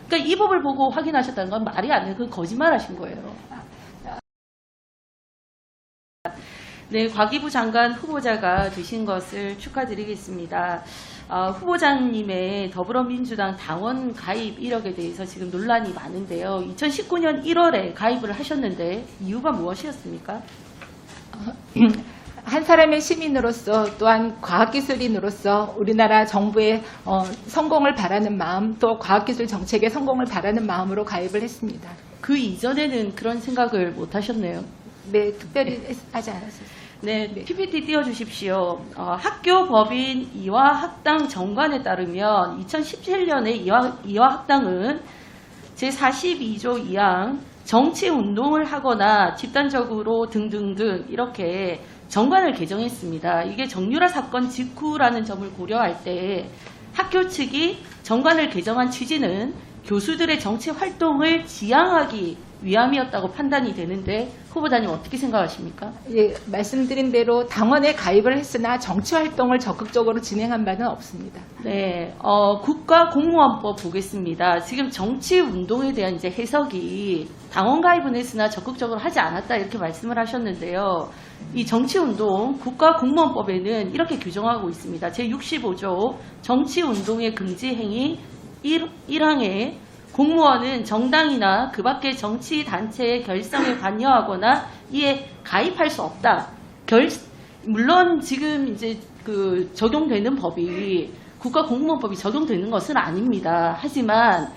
그러니까 이 법을 보고 확인하셨다는 건 말이 안 돼요. 그 거짓말하신 거예요. 네, 과기부 장관 후보자가 되신 것을 축하드리겠습니다. 후보자님의 더불어민주당 당원 가입 이력에 대해서 지금 논란이 많은데요. 2019년 1월에 가입을 하셨는데 이유가 무엇이었습니까? 한 사람의 시민으로서 또한 과학기술인으로서 우리나라 정부의 성공을 바라는 마음, 또 과학기술 정책의 성공을 바라는 마음으로 가입을 했습니다. 그 이전에는 그런 생각을 못 하셨네요. 네, 특별히 하지 않았습니다. 네, PPT 띄워주십시오. 학교 법인 이화학당 정관에 따르면 2017년에 이화학당은 제42조 2항 정치운동을 하거나 집단적으로 등등등 이렇게 정관을 개정했습니다. 이게 정유라 사건 직후라는 점을 고려할 때 학교 측이 정관을 개정한 취지는 교수들의 정치 활동을 지향하기 위함이었다고 판단이 되는데 후보자님 어떻게 생각하십니까? 예, 말씀드린 대로 당원에 가입을 했으나 정치 활동을 적극적으로 진행한 바는 없습니다. 네, 국가공무원법 보겠습니다. 지금 정치운동에 대한 이제 해석이 당원 가입은 했으나 적극적으로 하지 않았다 이렇게 말씀을 하셨는데요. 이 정치운동 국가공무원법에는 이렇게 규정하고 있습니다. 제65조 정치운동의 금지행위 1항에 공무원은 정당이나 그 밖의 정치단체의 결성에 관여하거나 이에 가입할 수 없다. 물론 지금 이제 적용되는 법이 국가공무원법이 적용되는 것은 아닙니다. 하지만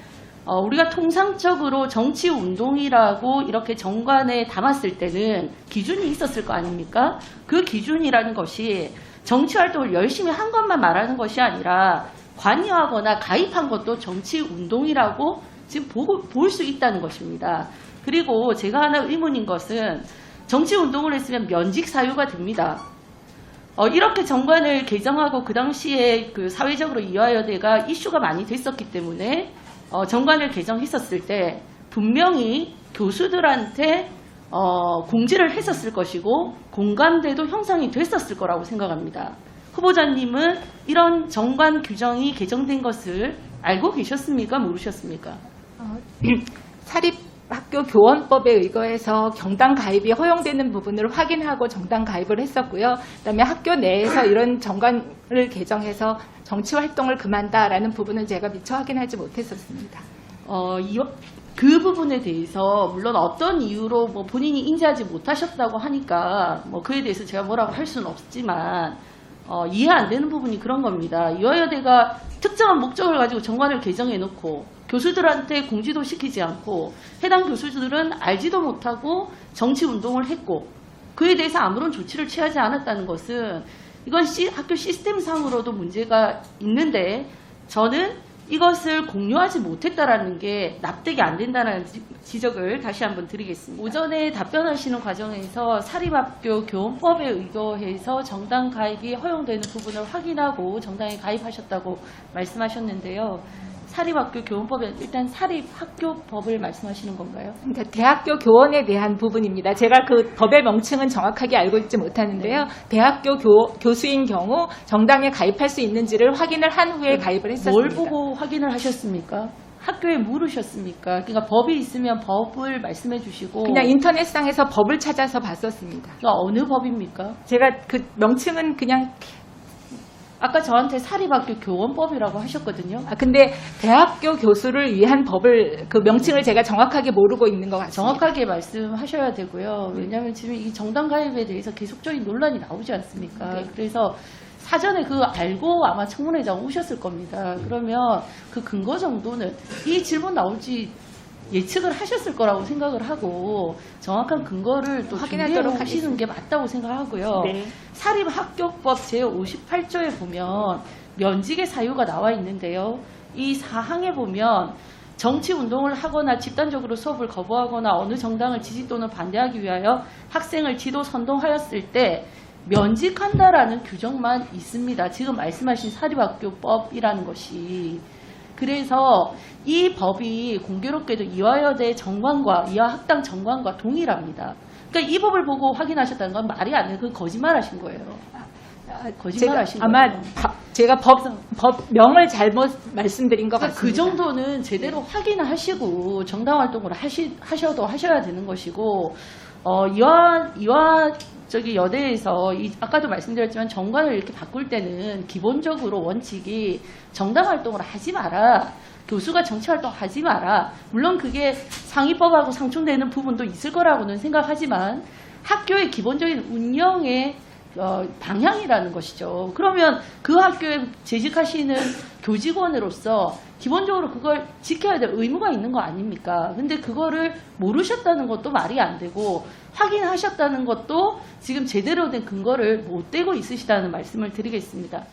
우리가 통상적으로 정치운동이라고 이렇게 정관에 담았을 때는 기준이 있었을 거 아닙니까? 그 기준이라는 것이 정치활동을 열심히 한 것만 말하는 것이 아니라 관여하거나 가입한 것도 정치운동이라고 지금 볼 수 있다는 것입니다. 그리고 제가 하나 의문인 것은 정치운동을 했으면 면직 사유가 됩니다. 이렇게 정관을 개정하고 그 당시에 사회적으로 이화여대가 이슈가 많이 됐었기 때문에 정관을 개정했었을 때 분명히 교수들한테 공지를 했었을 것이고 공감대도 형성이 됐었을 거라고 생각합니다. 후보자님은 이런 정관 규정이 개정된 것을 알고 계셨습니까? 모르셨습니까? 사립학교 교원법에 의거해서 경당 가입이 허용되는 부분을 확인하고 정당 가입을 했었고요. 그다음에 학교 내에서 이런 정관을 개정해서 정치 활동을 금한다라는 부분은 제가 미처 확인하지 못했었습니다. 그 부분에 대해서 물론 어떤 이유로 본인이 인지하지 못하셨다고 하니까 그에 대해서 제가 뭐라고 할 수는 없지만 이해 안 되는 부분이 그런 겁니다. 이화여대가 특정한 목적을 가지고 정관을 개정해놓고 교수들한테 공지도 시키지 않고 해당 교수들은 알지도 못하고 정치운동을 했고 그에 대해서 아무런 조치를 취하지 않았다는 것은 이건 학교 시스템상으로도 문제가 있는데 저는 이것을 공유하지 못했다라는 게 납득이 안 된다는 지적을 다시 한번 드리겠습니다. 오전에 답변하시는 과정에서 사립학교 교원법에 의거해서 정당 가입이 허용되는 부분을 확인하고 정당에 가입하셨다고 말씀하셨는데요. 사립학교 교원법에 일단 사립학교법을 말씀하시는 건가요? 그러니까 대학교 교원에 대한 부분입니다. 제가 그 법의 명칭은 정확하게 알고 있지 못하는데요. 네. 대학교 교수인 경우 정당에 가입할 수 있는지를 확인을 한 후에 가입을 했었습니다. 뭘 보고 확인을 하셨습니까? 학교에 물으셨습니까? 그러니까 법이 있으면 법을 말씀해 주시고 그냥 인터넷상에서 법을 찾아서 봤었습니다. 그러니까 어느 법입니까? 제가 그 명칭은 그냥 아까 저한테 사립학교 교원법이라고 하셨거든요. 근데 대학교 교수를 위한 법을 그 명칭을 제가 정확하게 모르고 있는 것 같습니다. 정확하게 말씀하셔야 되고요. 왜냐하면 지금 이 정당 가입에 대해서 계속적인 논란이 나오지 않습니까? 네. 그래서 사전에 그거 알고 아마 청문회장 오셨을 겁니다. 그러면 그 근거 정도는 이 질문 나올지 예측을 하셨을 거라고 생각을 하고 정확한 근거를 또 확인하도록 하시는 게 맞다고 생각하고요. 네. 사립학교법 제58조에 보면 면직의 사유가 나와 있는데요. 이 사항에 보면 정치운동을 하거나 집단적으로 수업을 거부하거나 어느 정당을 지지 또는 반대하기 위하여 학생을 지도 선동하였을 때 면직한다라는 규정만 있습니다. 지금 말씀하신 사립학교법이라는 것이. 그래서 이 법이 공교롭게도 이화여대 정관과 이화학당 정관과 동일합니다. 그러니까 이 법을 보고 확인하셨다는 건 말이 안 돼요. 그 거짓말하신 거예요. 거짓말하신 아마 거예요. 제가 법명을 잘못 말씀드린 것 같습니다. 그 정도는 제대로 확인하시고 정당 활동을 하셔도 하셔야 되는 것이고, 이와 저기 여대에서 아까도 말씀드렸지만 정관을 이렇게 바꿀 때는 기본적으로 원칙이 정당 활동을 하지 마라. 교수가 정치 활동 하지 마라. 물론 그게 상위법하고 상충되는 부분도 있을 거라고는 생각하지만 학교의 기본적인 운영의 방향이라는 것이죠. 그러면 그 학교에 재직하시는 교직원으로서 기본적으로 그걸 지켜야 될 의무가 있는 거 아닙니까? 근데 그거를 모르셨다는 것도 말이 안 되고 확인하셨다는 것도 지금 제대로 된 근거를 못 대고 있으시다는 말씀을 드리겠습니다.